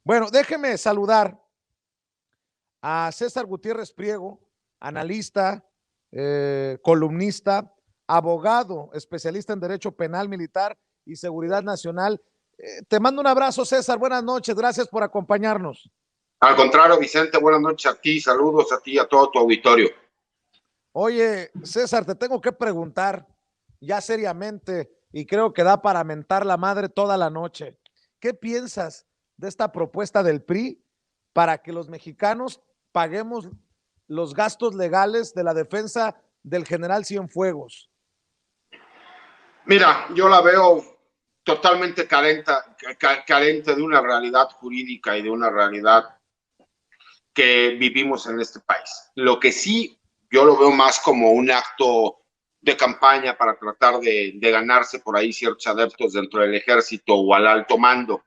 Bueno, déjeme saludar a César Gutiérrez Priego, analista, columnista, abogado, especialista en Derecho Penal, Militar y Seguridad Nacional. Te mando un abrazo, César. Buenas noches. Gracias por acompañarnos. Al contrario, Vicente, buenas noches a ti. Saludos a ti y a todo tu auditorio. Oye, César, te tengo que preguntar ya seriamente, y creo que da para mentar la madre toda la noche. ¿Qué piensas de esta propuesta del PRI para que los mexicanos paguemos los gastos legales de la defensa del general Cienfuegos? Mira, yo la veo totalmente carente de una realidad jurídica y de una realidad que vivimos en este país. Lo que sí, yo lo veo más como un acto de campaña para tratar de ganarse por ahí ciertos adeptos dentro del ejército o al alto mando.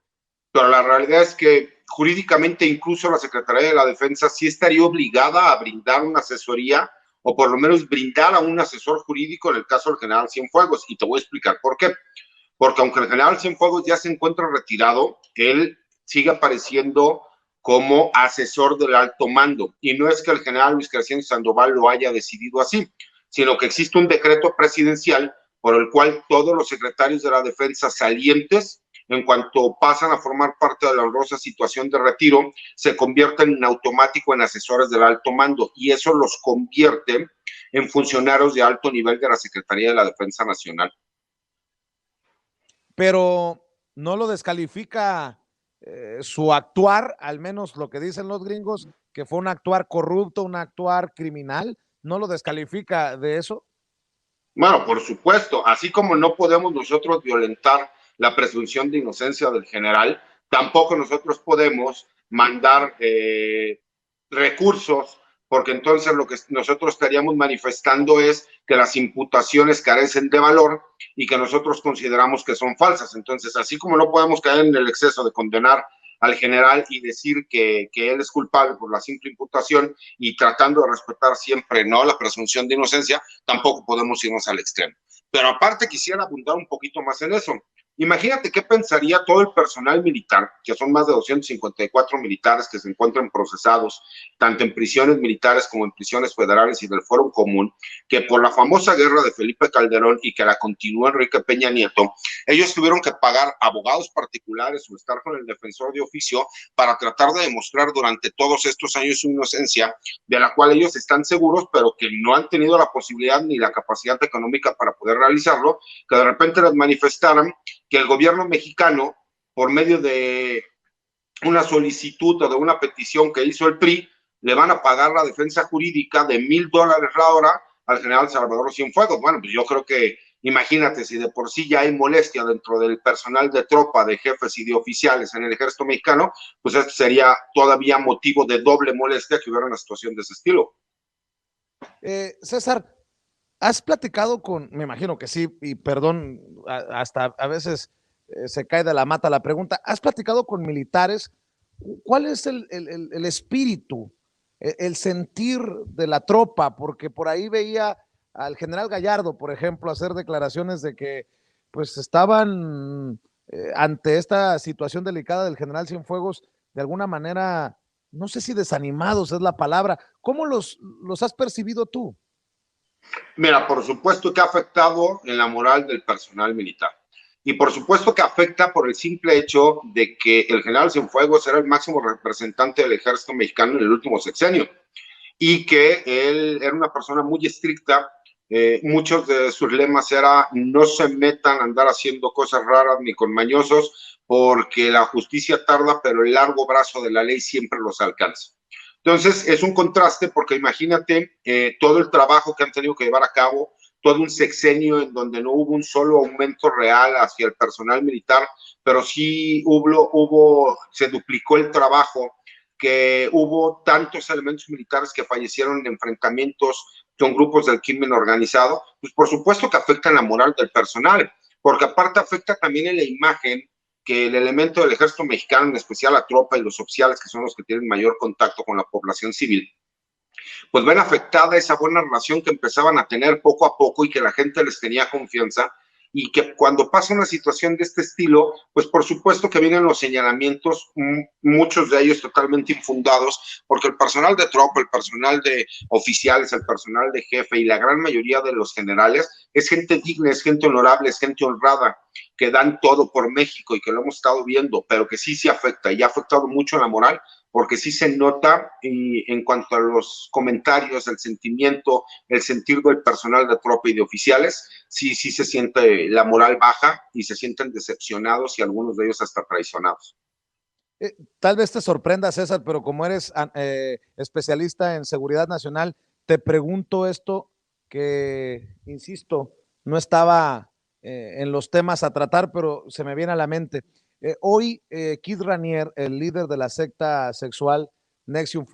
Pero la realidad es que jurídicamente incluso la Secretaría de la Defensa sí estaría obligada a brindar una asesoría o por lo menos brindar a un asesor jurídico en el caso del general Cienfuegos. Y te voy a explicar por qué. Porque aunque el general Cienfuegos ya se encuentra retirado, él sigue apareciendo como asesor del alto mando. Y no es que el general Luis Crescencio Sandoval lo haya decidido así, sino que existe un decreto presidencial por el cual todos los secretarios de la defensa salientes, en cuanto pasan a formar parte de la honrosa situación de retiro, se convierten en automático en asesores del alto mando, y eso los convierte en funcionarios de alto nivel de la Secretaría de la Defensa Nacional. Pero no lo descalifica su actuar, al menos lo que dicen los gringos, que fue un actuar corrupto, un actuar criminal. ¿No lo descalifica de eso? Bueno, por supuesto, así como no podemos nosotros violentar la presunción de inocencia del general, tampoco nosotros podemos mandar recursos, porque entonces lo que nosotros estaríamos manifestando es que las imputaciones carecen de valor y que nosotros consideramos que son falsas. Entonces, así como no podemos caer en el exceso de condenar al general y decir que él es culpable por la simple imputación y tratando de respetar siempre no la presunción de inocencia, tampoco podemos irnos al extremo. Pero aparte quisiera abundar un poquito más en eso. Imagínate qué pensaría todo el personal militar, que son más de 254 militares que se encuentran procesados, tanto en prisiones militares como en prisiones federales y del Foro Común, que por la famosa guerra de Felipe Calderón y que la continuó Enrique Peña Nieto, ellos tuvieron que pagar abogados particulares o estar con el defensor de oficio para tratar de demostrar durante todos estos años su inocencia, de la cual ellos están seguros, pero que no han tenido la posibilidad ni la capacidad económica para poder realizarlo, que de repente les manifestaran que el gobierno mexicano, por medio de una solicitud o de una petición que hizo el PRI, le van a pagar la defensa jurídica de $1,000 la hora al general Salvador Cienfuegos. Bueno, pues yo creo que, imagínate, si de por sí ya hay molestia dentro del personal de tropa, de jefes y de oficiales en el ejército mexicano, pues esto sería todavía motivo de doble molestia que hubiera una situación de ese estilo. César, ¿has platicado con, me imagino que sí, y perdón, hasta a veces se cae de la mata la pregunta, ¿has platicado con militares? ¿Cuál es el espíritu, el sentir de la tropa? Porque por ahí veía al general Gallardo, por ejemplo, hacer declaraciones de que pues estaban ante esta situación delicada del general Cienfuegos, de alguna manera, no sé si desanimados es la palabra. ¿Cómo los has percibido tú? Mira, por supuesto que ha afectado en la moral del personal militar. Y por supuesto que afecta por el simple hecho de que el general Cienfuegos era el máximo representante del ejército mexicano en el último sexenio y que él era una persona muy estricta. Muchos de sus lemas era no se metan a andar haciendo cosas raras ni con mañosos porque la justicia tarda, pero el largo brazo de la ley siempre los alcanza. Entonces, es un contraste porque imagínate todo el trabajo que han tenido que llevar a cabo, todo un sexenio en donde no hubo un solo aumento real hacia el personal militar, pero sí se duplicó el trabajo, que hubo tantos elementos militares que fallecieron en enfrentamientos con grupos del crimen organizado, pues por supuesto que afectan la moral del personal, porque aparte afecta también en la imagen que el elemento del ejército mexicano, en especial la tropa y los oficiales, que son los que tienen mayor contacto con la población civil, pues ven afectada esa buena relación que empezaban a tener poco a poco y que la gente les tenía confianza, y que cuando pasa una situación de este estilo, pues por supuesto que vienen los señalamientos, muchos de ellos totalmente infundados, porque el personal de tropa, el personal de oficiales, el personal de jefe y la gran mayoría de los generales es gente digna, es gente honorable, es gente honrada, que dan todo por México y que lo hemos estado viendo, pero que sí afecta y ha afectado mucho la moral, porque sí se nota en cuanto a los comentarios, el sentimiento, el sentir del personal de tropa y de oficiales, sí se siente la moral baja y se sienten decepcionados y algunos de ellos hasta traicionados. Tal vez te sorprenda, César, pero como eres especialista en seguridad nacional, te pregunto esto que, insisto, no estaba en los temas a tratar, pero se me viene a la mente. Hoy, Kid Raniere, el líder de la secta sexual NXIVM,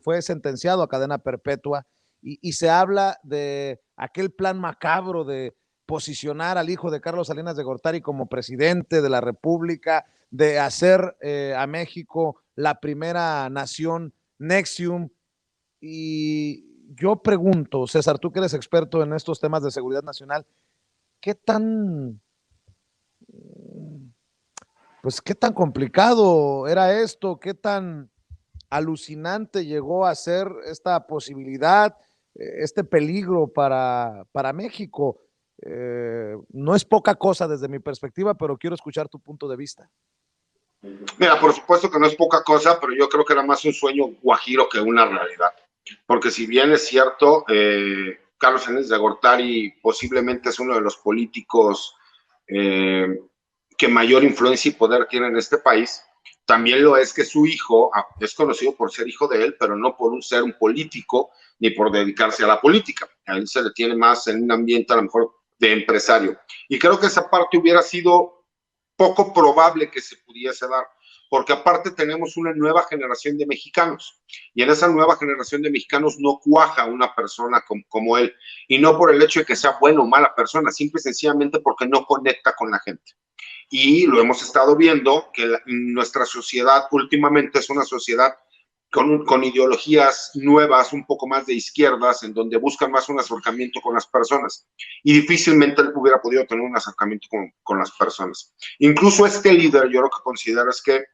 fue sentenciado a cadena perpetua y se habla de aquel plan macabro de posicionar al hijo de Carlos Salinas de Gortari como presidente de la República, de hacer a México la primera nación NXIVM. Y yo pregunto, César, tú que eres experto en estos temas de seguridad nacional, ¿qué tan, pues, qué tan complicado era esto? ¿Qué tan alucinante llegó a ser esta posibilidad, este peligro para México? No es poca cosa desde mi perspectiva, pero quiero escuchar tu punto de vista. Mira, por supuesto que no es poca cosa, pero yo creo que era más un sueño guajiro que una realidad. Porque si bien es cierto, Carlos Salinas de Gortari posiblemente es uno de los políticos que mayor influencia y poder tiene en este país, también lo es que su hijo es conocido por ser hijo de él, pero no por ser un político ni por dedicarse a la política. A él se le tiene más en un ambiente a lo mejor de empresario. Y creo que esa parte hubiera sido poco probable que se pudiese dar, porque aparte tenemos una nueva generación de mexicanos, y en esa nueva generación de mexicanos no cuaja una persona como él, y no por el hecho de que sea buena o mala persona, simple y sencillamente porque no conecta con la gente. Y lo hemos estado viendo, que nuestra sociedad últimamente es una sociedad con ideologías nuevas, un poco más de izquierdas, en donde buscan más un acercamiento con las personas. Y difícilmente él hubiera podido tener un acercamiento con las personas. Incluso este líder, yo lo que considero es que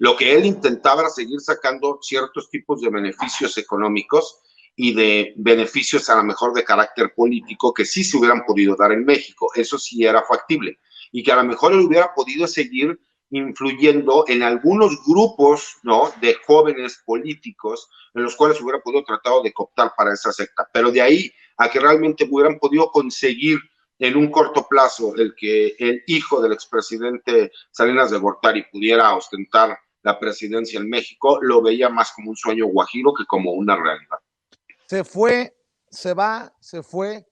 lo que él intentaba era seguir sacando ciertos tipos de beneficios económicos y de beneficios a lo mejor de carácter político que sí se hubieran podido dar en México. Eso sí era factible. Y que a lo mejor él hubiera podido seguir influyendo en algunos grupos, ¿no?, de jóvenes políticos en los cuales hubiera podido tratar de cooptar para esa secta. Pero de ahí a que realmente hubieran podido conseguir en un corto plazo el que el hijo del expresidente Salinas de Gortari pudiera ostentar la presidencia en México, lo veía más como un sueño guajiro que como una realidad. Se fue, se fue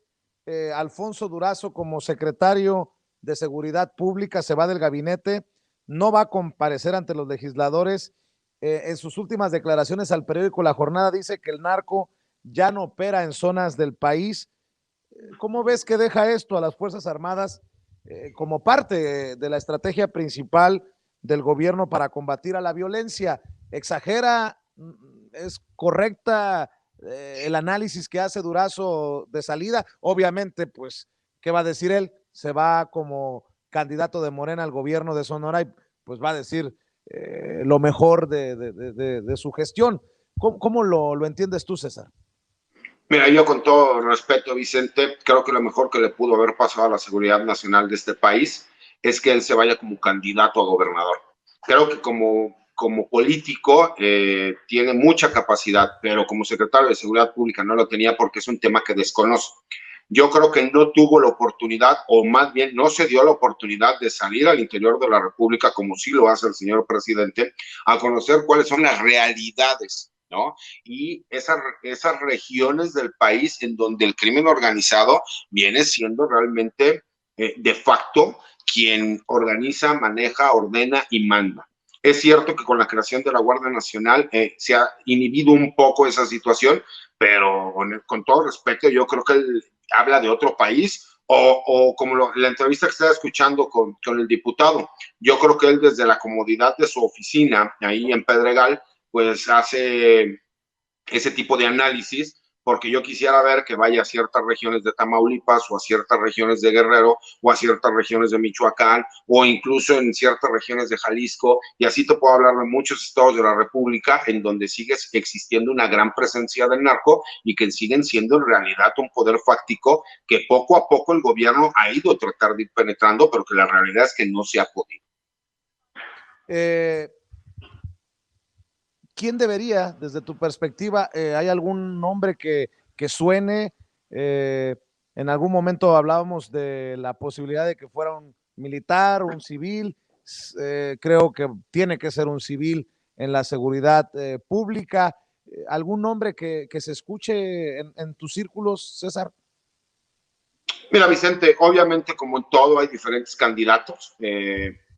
Alfonso Durazo como secretario de Seguridad Pública, se va del gabinete, no va a comparecer ante los legisladores. En sus últimas declaraciones al periódico La Jornada dice que el narco ya no opera en zonas del país. ¿Cómo ves que deja esto a las Fuerzas Armadas como parte de la estrategia principal del gobierno para combatir a la violencia? ¿Exagera? ¿Es correcta el análisis que hace Durazo de salida? Obviamente, pues, ¿qué va a decir él? Se va como candidato de Morena al gobierno de Sonora y pues va a decir lo mejor de su gestión. ¿Cómo lo entiendes tú, César? Mira, yo con todo respeto, Vicente, creo que lo mejor que le pudo haber pasado a la seguridad nacional de este país es que él se vaya como candidato a gobernador. Creo que como político tiene mucha capacidad, pero como secretario de Seguridad Pública no lo tenía porque es un tema que desconoce. Yo creo que no tuvo la oportunidad, o más bien no se dio la oportunidad de salir al interior de la República, como sí lo hace el señor presidente, a conocer cuáles son las realidades, ¿no? Y esas regiones del país en donde el crimen organizado viene siendo realmente de facto quien organiza, maneja, ordena y manda. Es cierto que con la creación de la Guardia Nacional se ha inhibido un poco esa situación, pero con todo respeto, yo creo que él habla de otro país, o como la entrevista que estaba escuchando con el diputado, yo creo que él desde la comodidad de su oficina, ahí en Pedregal, pues hace ese tipo de análisis, porque yo quisiera ver que vaya a ciertas regiones de Tamaulipas o a ciertas regiones de Guerrero o a ciertas regiones de Michoacán o incluso en ciertas regiones de Jalisco, y así te puedo hablar de muchos estados de la República en donde sigue existiendo una gran presencia del narco y que siguen siendo en realidad un poder fáctico que poco a poco el gobierno ha ido a tratar de ir penetrando, pero que la realidad es que no se ha podido. ¿Quién debería, desde tu perspectiva, hay algún nombre que suene? En algún momento hablábamos de la posibilidad de que fuera un militar, un civil. Creo que tiene que ser un civil en la seguridad pública. ¿Algún nombre que se escuche en tus círculos, César? Mira, Vicente, obviamente como en todo hay diferentes candidatos.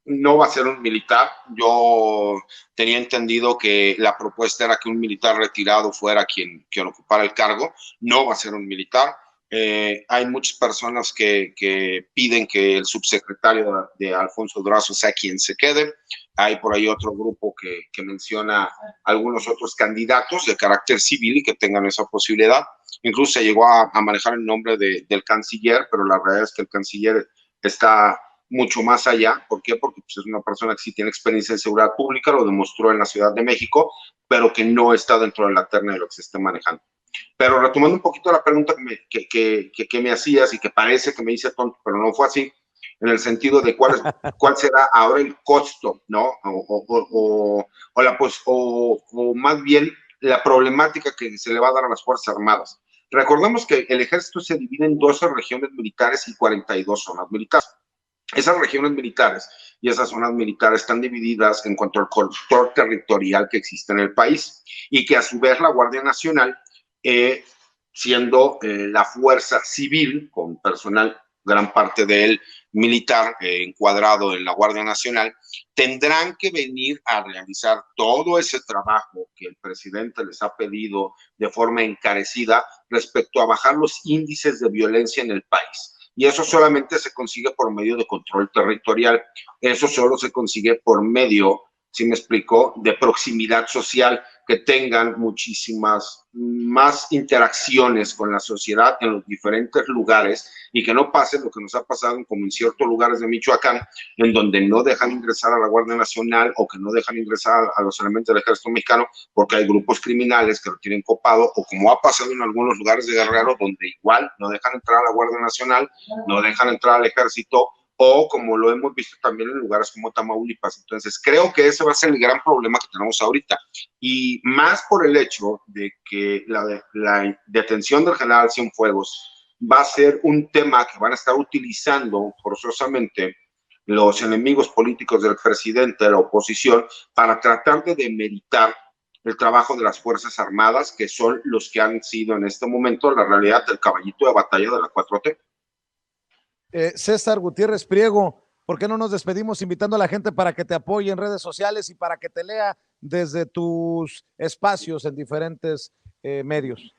No va a ser un militar. Yo tenía entendido que la propuesta era que un militar retirado fuera quien ocupara el cargo. No va a ser un militar. Hay muchas personas que piden que el subsecretario de Alfonso Durazo sea quien se quede. Hay por ahí otro grupo que menciona algunos otros candidatos de carácter civil y que tengan esa posibilidad. Incluso se llegó a manejar el nombre del canciller, pero la realidad es que el canciller está mucho más allá. ¿Por qué? Porque pues, es una persona que sí tiene experiencia en seguridad pública, lo demostró en la Ciudad de México, pero que no está dentro de la terna de lo que se esté manejando. Pero retomando un poquito la pregunta que me hacías y que parece que me hice tonto, pero no fue así, en el sentido de cuál será ahora el costo, ¿no? O más bien la problemática que se le va a dar a las Fuerzas Armadas. Recordemos que el ejército se divide en 12 regiones militares y 42 zonas militares. Esas regiones militares y esas zonas militares están divididas en cuanto al control territorial que existe en el país y que a su vez la Guardia Nacional, siendo la fuerza civil con personal, gran parte de él militar encuadrado en la Guardia Nacional, tendrán que venir a realizar todo ese trabajo que el presidente les ha pedido de forma encarecida respecto a bajar los índices de violencia en el país. Y eso solamente se consigue por medio de control territorial. Eso solo se consigue por medio, ¿sí me explico?, de proximidad social, que tengan muchísimas más interacciones con la sociedad en los diferentes lugares y que no pase lo que nos ha pasado como en ciertos lugares de Michoacán, en donde no dejan ingresar a la Guardia Nacional o que no dejan ingresar a los elementos del Ejército Mexicano porque hay grupos criminales que lo tienen copado, o como ha pasado en algunos lugares de Guerrero, donde igual no dejan entrar a la Guardia Nacional, no dejan entrar al Ejército, o como lo hemos visto también en lugares como Tamaulipas. Entonces, creo que ese va a ser el gran problema que tenemos ahorita. Y más por el hecho de que la detención del general Cienfuegos va a ser un tema que van a estar utilizando forzosamente los enemigos políticos del presidente, de la oposición, para tratar de demeritar el trabajo de las Fuerzas Armadas, que son los que han sido en este momento la realidad del caballito de batalla de la 4T. César Gutiérrez Priego, ¿por qué no nos despedimos invitando a la gente para que te apoye en redes sociales y para que te lea desde tus espacios en diferentes medios?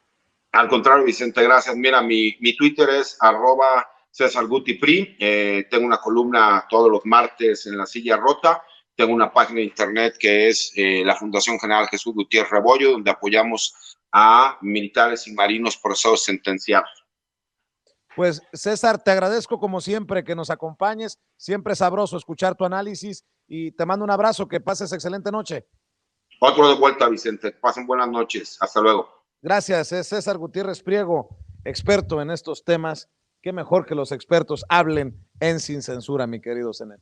Al contrario, Vicente, gracias. Mira, mi Twitter es @CésarGutiPri. Tengo una columna todos los martes en La Silla Rota. Tengo una página de internet que es la Fundación General Jesús Gutiérrez Rebollo, donde apoyamos a militares y marinos procesados sentenciados. Pues César, te agradezco como siempre que nos acompañes, siempre es sabroso escuchar tu análisis y te mando un abrazo, que pases excelente noche. Otro de vuelta, Vicente, pasen buenas noches, hasta luego. Gracias, es César Gutiérrez Priego, experto en estos temas. Qué mejor que los expertos hablen en Sin Censura, mi querido Zenet.